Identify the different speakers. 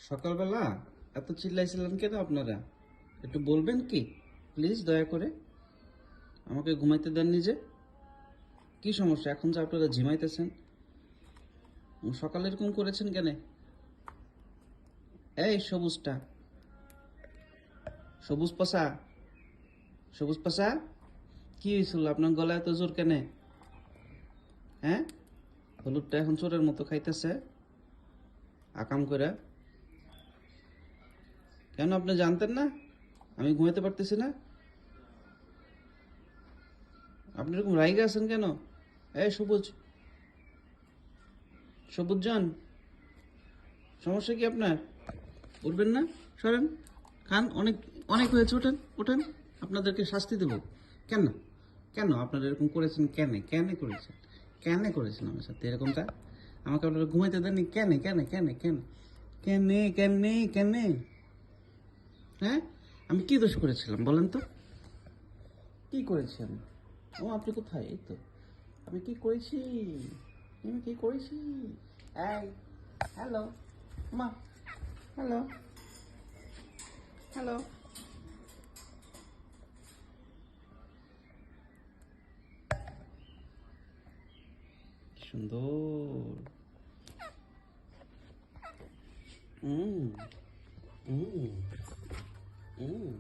Speaker 1: সকালবেলা এত চিল্লাইছিলেন কেন আপনারা? একটু বলবেন কি প্লিজ, দয়া করে? আমাকে ঘুমাইতে দেন নিজে। কি সমস্যা এখন যে আপনারা ঝিমাইতেছেন? সকালে এরকম করেছেন কেন? এই সবুজটা, সবুজ পাশা, সবুজ পাশা, কি হয়েছিল আপনার গলায় এত জোর কেন? হ্যাঁ, হলুদটা এখন চোরের মতো খাইতেছে আকাম করে। কেন আপনি জানতেন না আমি ঘুমাইতে পারতেছি না? আপনি এরকম রাইগে আছেন কেন? এই সবুজ, সবুজ জান, সমস্যা কি আপনার? উঠবেন না? সরেন, খান, অনেক অনেক হয়েছে, ওঠেন ওঠেন, আপনাদেরকে শাস্তি দেব। কেন? কেন আপনারা এরকম করেছেন? কেন কেন করেছেন? কেন করেছেন আমার সাথে এরকমটা? আমাকে আপনারা ঘুমাইতে দেননি কেন? কেন কেন কেন কেন কেন কেন? হ্যাঁ, আমি কি দোষ করেছিলাম বলেন তো? কি করেছি আমি? ও আপনি কোথায়? এই তো, আমি কি করেছি? আমি কি করেছি? এই, হ্যালো মা, হ্যালো হ্যালো। সুন্দর। হুম হুম হুম।